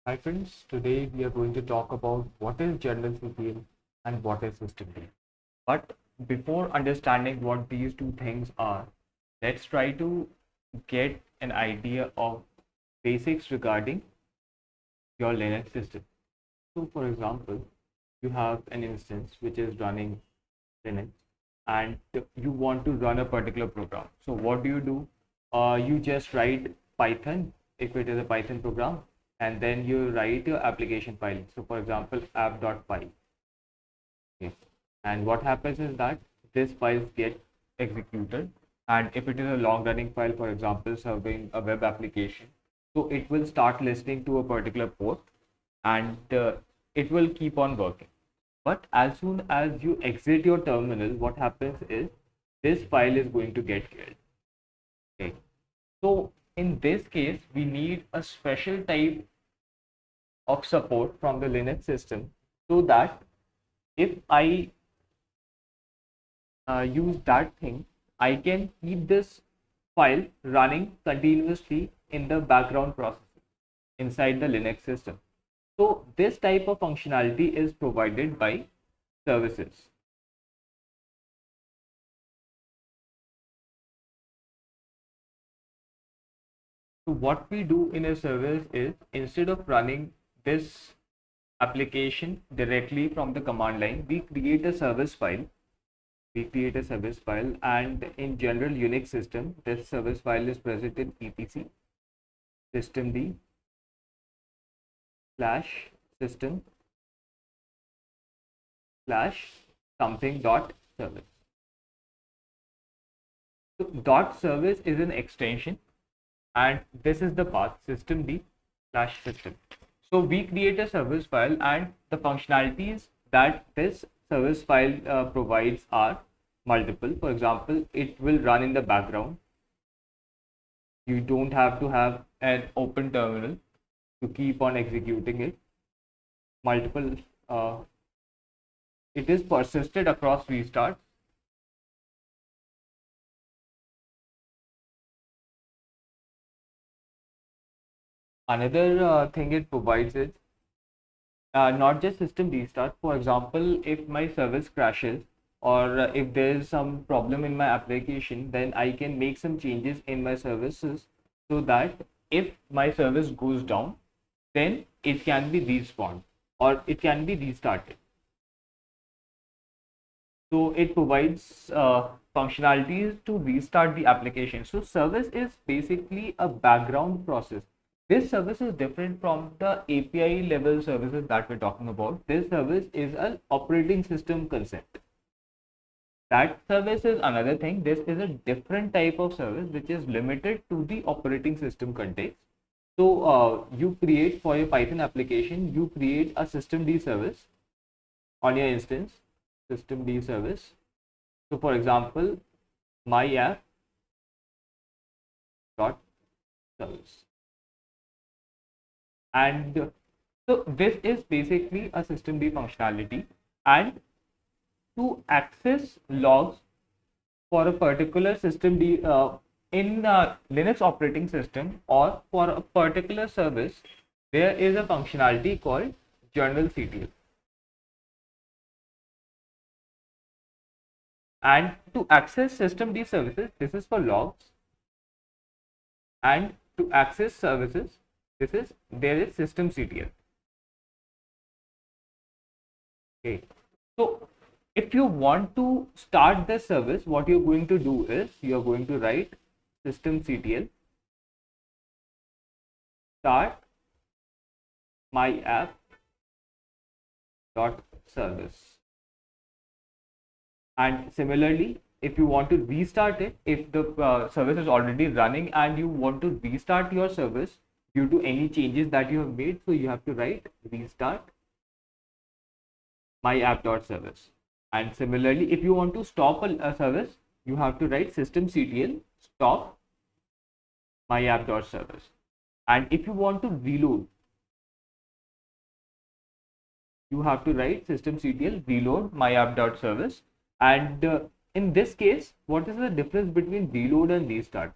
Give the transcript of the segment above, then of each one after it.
Hi friends, today we are going to talk about what is general CPM and what is system D. But before understanding what these two things are, let's try to get an idea of basics regarding your Linux system. So for example, you have an instance which is running Linux and you want to run a particular program. So what do? You just write Python if it is a Python program, and then you write your application file. So for example, app.py. Okay. And what happens is that this file gets executed. And if it is a long running file, for example, serving a web application, so it will start listening to a particular port and it will keep on working. But as soon as you exit your terminal, what happens is this file is going to get killed. Okay. So in this case, we need a special type of support from the Linux system so that if I use that thing, I can keep this file running continuously in the background processing inside the Linux system. So this type of functionality is provided by services. So what we do in a service is instead of running this application directly from the command line, we create a service file. And in general Unix system, this service file is present in etc systemd slash system slash something dot service. So dot service is an extension and this is the path systemd slash system. So we create a service file and the functionalities that this service file provides are multiple. For example, it will run in the background. You don't have to have an open terminal to keep on executing it. Multiple, it is persisted across restarts. Another thing it provides is not just system restart. For example, if my service crashes or if there is some problem in my application, then I can make some changes in my services so that if my service goes down, then it can be respawned or it can be restarted. So it provides functionalities to restart the application. So service is basically a background process. This service is different from the API level services that we're talking about. This service is an operating system concept. That service is another thing. This is a different type of service which is limited to the operating system context. So you create for your Python application, you create a systemd service on your instance, systemd service. So for example, my app dot service. And so this is basically a systemd functionality, and to access logs for a particular systemd in Linux operating system or for a particular service, there is a functionality called general CTL. And to access systemd services, this is for logs, and to access services, there is systemctl. Okay, so if you want to start the service, what you're going to do is you're going to write systemctl start my app dot service. And similarly, if you want to restart it, if the service is already running and you want to restart your service due to any changes that you have made, so you have to write restart my app dot service. And similarly, if you want to stop a service, you have to write systemctl stop my app dot service. And if you want to reload, you have to write systemctl reload my app dot service. And in this case, what is the difference between reload and restart?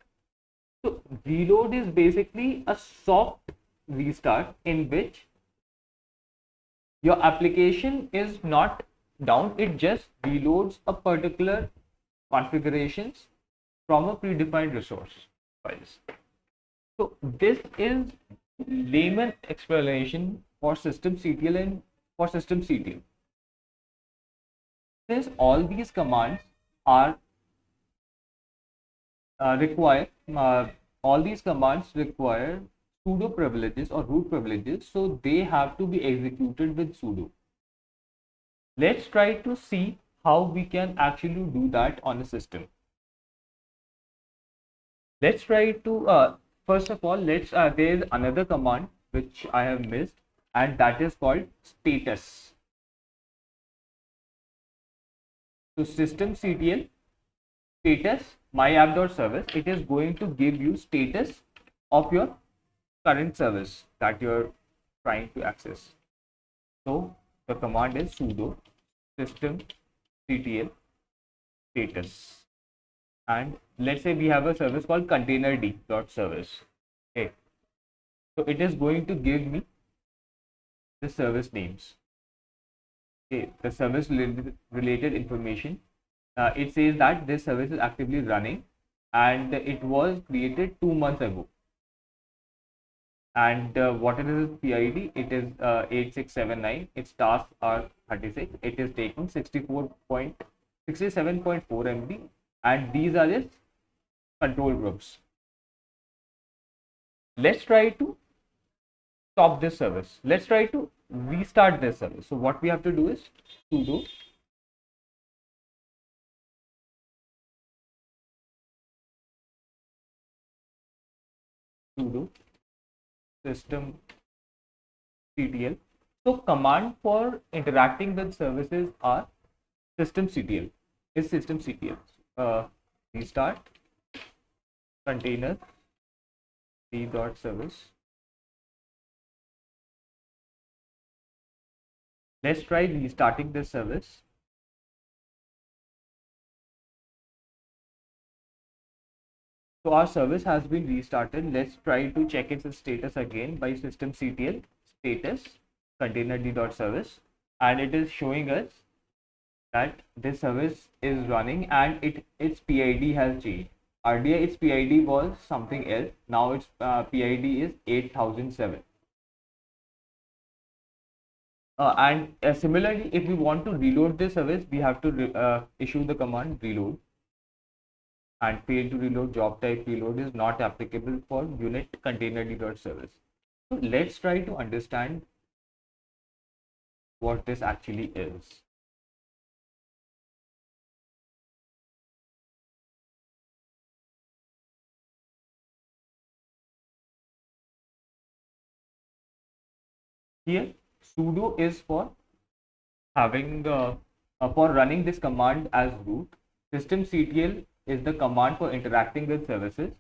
So reload is basically a soft restart in which your application is not down, it just reloads a particular configurations from a predefined resource files. So this is layman explanation for systemctl and for systemctl. Since all these commands are require all these commands require sudo privileges or root privileges, so they have to be executed with sudo. Let's try to see how we can actually do that on a system. Let's try to first of all, let's there is another command which I have missed, and that is called status. So systemctl status myapp.service, it is going to give you status of your current service that you're trying to access. So the command is sudo systemctl status, and let's say we have a service called containerd.service. Okay, so it is going to give me the service names. Okay, the service related information. It says that this service is actively running and it was created 2 months ago. And what is its PID? It is 8679. Its tasks are 36. It is taking 67.4 MB, and these are its control groups. Let's try to stop this service. Let's try to restart this service. So what we have to do is sudo systemctl. So command for interacting with services are systemctl. Is systemctl. Restart container d.service. Let's try restarting this service. So our service has been restarted. Let's try to check its status again by systemctl status containerd.service, and it is showing us that this service is running and its PID has changed. Earlier its PID was something else. Now its PID is 8007. And similarly, if we want to reload this service, we have to issue the command reload. And fail to reload job type reload is not applicable for unit containerd.service. So let's try to understand what this actually is. Here sudo is for having for running this command as root. Systemctl is the command for interacting with services.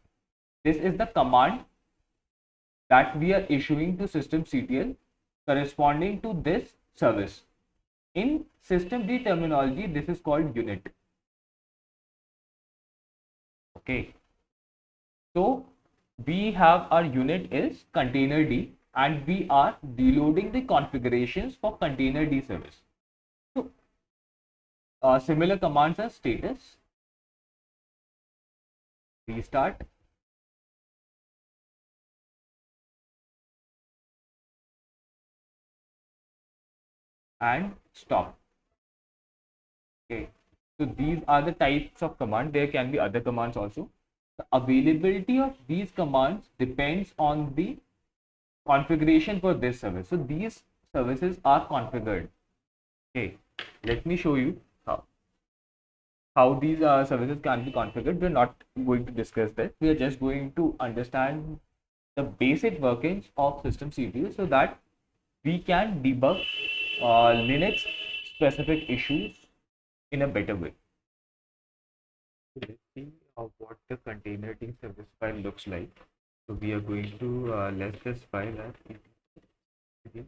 This is the command that we are issuing to systemctl corresponding to this service. In systemd terminology, this is called unit. Okay, so we have our unit is containerd, and we are reloading the configurations for containerd service. So similar commands are status, restart, and stop. Okay, so these are the types of command. There can be other commands also. The availability of these commands depends on the configuration for this service. So these services are configured. Okay, let me show you how these services can be configured. We're not going to discuss that. We are just going to understand the basic workings of systemctl so that we can debug Linux specific issues in a better way. So let's see what the containerd service file looks like. So we are going to let this file as again.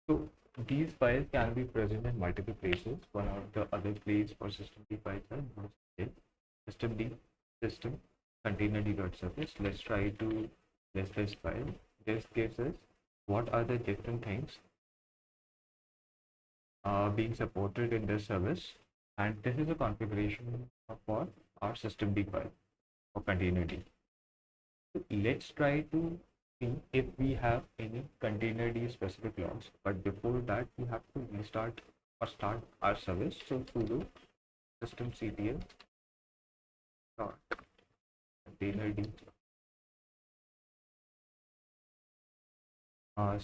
So these files can be present in multiple places. One of the other place for systemd files are systemd system containerd.service. Let's try to list this file. This gives us what are the different things being supported in this service, and this is a configuration for our systemd file for containerd. So let's try to see if we have any containerd specific logs, but before that we have to restart or start our service. So sudo systemctl start containerd.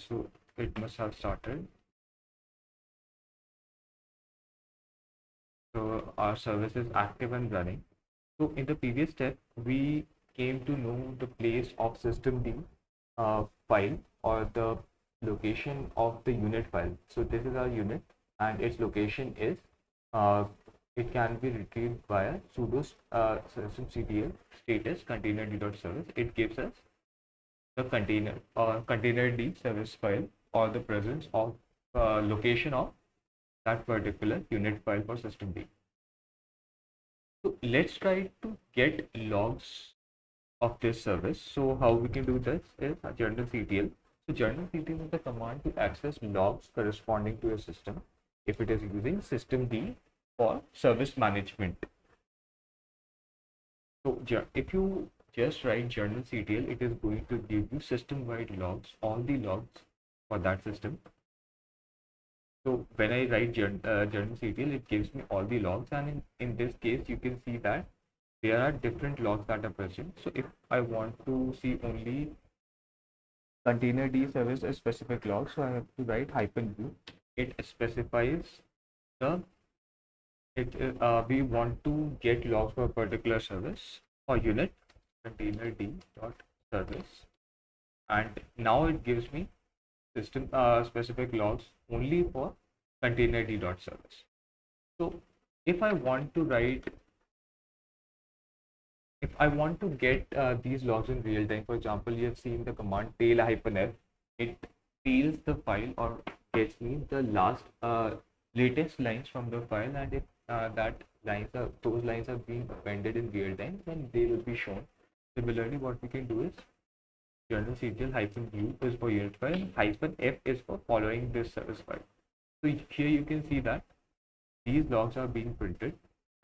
So it must have started. So our service is active and running. So in the previous step, we came to know the place of systemd file or the location of the unit file. So this is our unit, and its location is it can be retrieved via sudo systemctl status containerd.service. It gives us the container or containerd service file or the presence of location of that particular unit file for systemd. So let's try to get logs of this service. So how we can do this is journalctl. So journalctl is the command to access logs corresponding to a system if it is using systemd for service management. So if you just write journalctl, it is going to give you system-wide logs, all the logs for that system. So when I write journalctl, it gives me all the logs, and in this case, you can see that there are different logs that are present. So if I want to see only containerd service a specific log, so I have to write -u. It specifies the we want to get logs for a particular service or unit containerd.service, and now it gives me system specific logs only for containerd.service. So if I want to get these logs in real time, for example, you have seen the command tail-f. It tails the file or gets me the latest lines from the file, and if those lines are being appended in real time, then they will be shown. Similarly, what we can do is journalctl -u is for unit file, -f is for following this service file. So here you can see that these logs are being printed,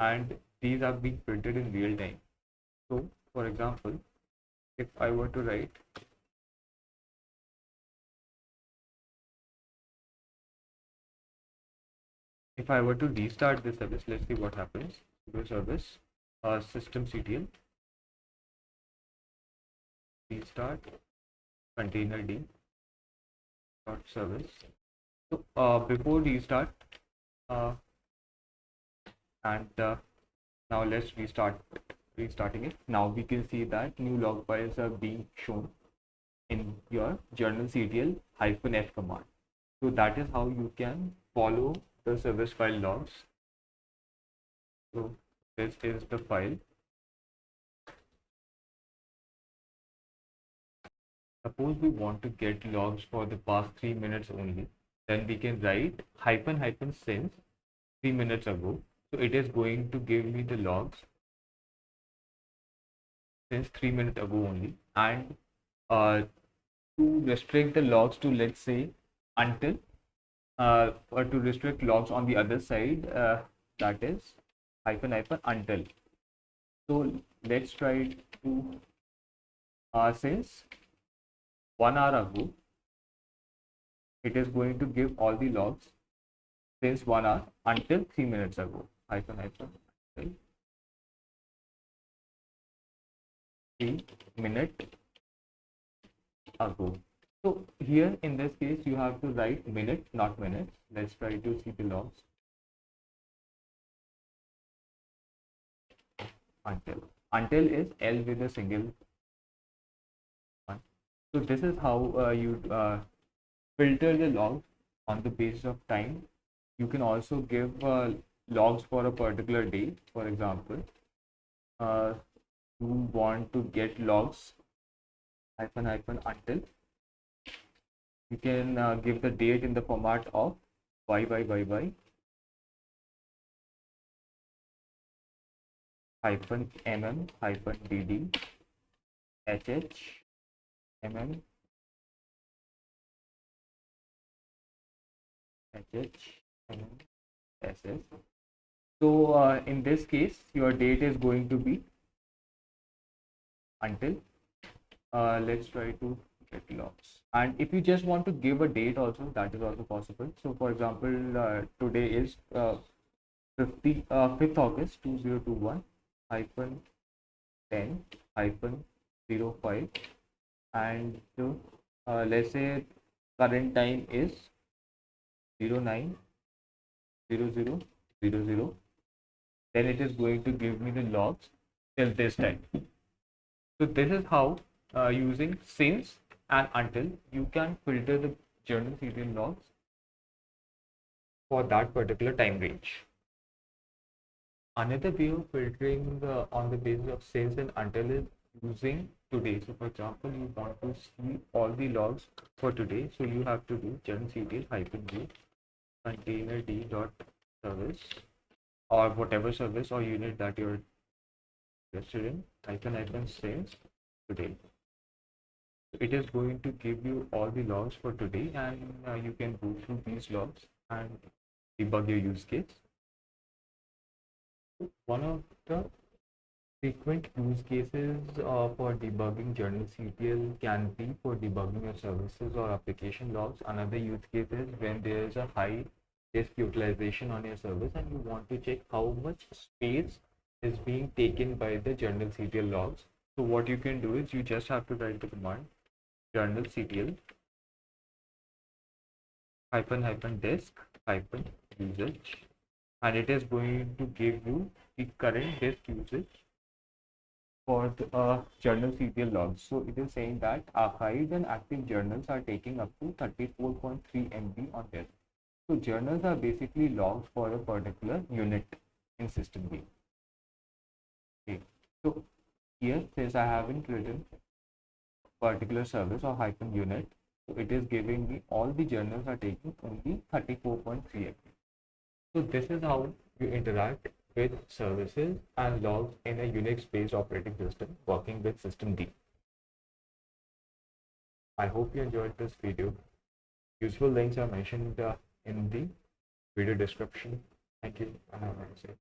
and these are being printed in real time. So for example, if I were to write restart this service, let's see what happens. The service systemctl restart containerd.service. So before restart, now let's restarting it. Now we can see that new log files are being shown in your journalctl -f command. So that is how you can follow the service file logs. So this is the file. Suppose we want to get logs for the past 3 minutes only, then we can write --since 3 minutes ago. So it is going to give me the logs since 3 minutes ago only, and to restrict the logs to, let's say, until or to restrict logs on the other side, that is --until. So let's try to since 1 hour ago, it is going to give all the logs since 1 hour until 3 minutes ago, -until 3 minutes ago. So here in this case, you have to write minute, not minutes. Let's try to see the logs. Until is L with a single one. So this is how you filter the logs on the basis of time. You can also give logs for a particular day. For example, you want to get logs -until. You can give the date in the format of y. hyphen mm hyphen dd hh mm hh mm ss. So in this case, your date is going to be until. Let's try to get logs. And if you just want to give a date also, that is also possible. So for example, today is 5th August 2021 hyphen 10 hyphen 05, and let's say current time is 09:00:00. Then it is going to give me the logs till this time. So this is how using since and until you can filter the journal serial logs for that particular time range. Another way of filtering on the basis of since and until is using today. So for example, you want to see all the logs for today. So you have to do journal hyphen u container d dot service, or whatever service or unit that you're interested in, hyphen since today. It is going to give you all the logs for today, and you can go through these logs and debug your use case. One of the frequent use cases for debugging journalctl can be for debugging your services or application logs. Another use case is when there is a high disk utilization on your service and you want to check how much space is being taken by the journalctl logs. So what you can do is you just have to write the command journalctl hyphen disk hyphen usage, and it is going to give you the current disk usage for the journalctl logs. So it is saying that archived and active journals are taking up to 34.3 MB on disk. So journals are basically logs for a particular unit in systemd. Okay. So here since I haven't written particular service or hyphen unit, so it is giving me all the journals are taking only 34.3 MB. So this is how you interact with services and logs in a Unix-based operating system working with systemd. I hope you enjoyed this video. Useful links are mentioned in the video description. Thank you and have a nice day.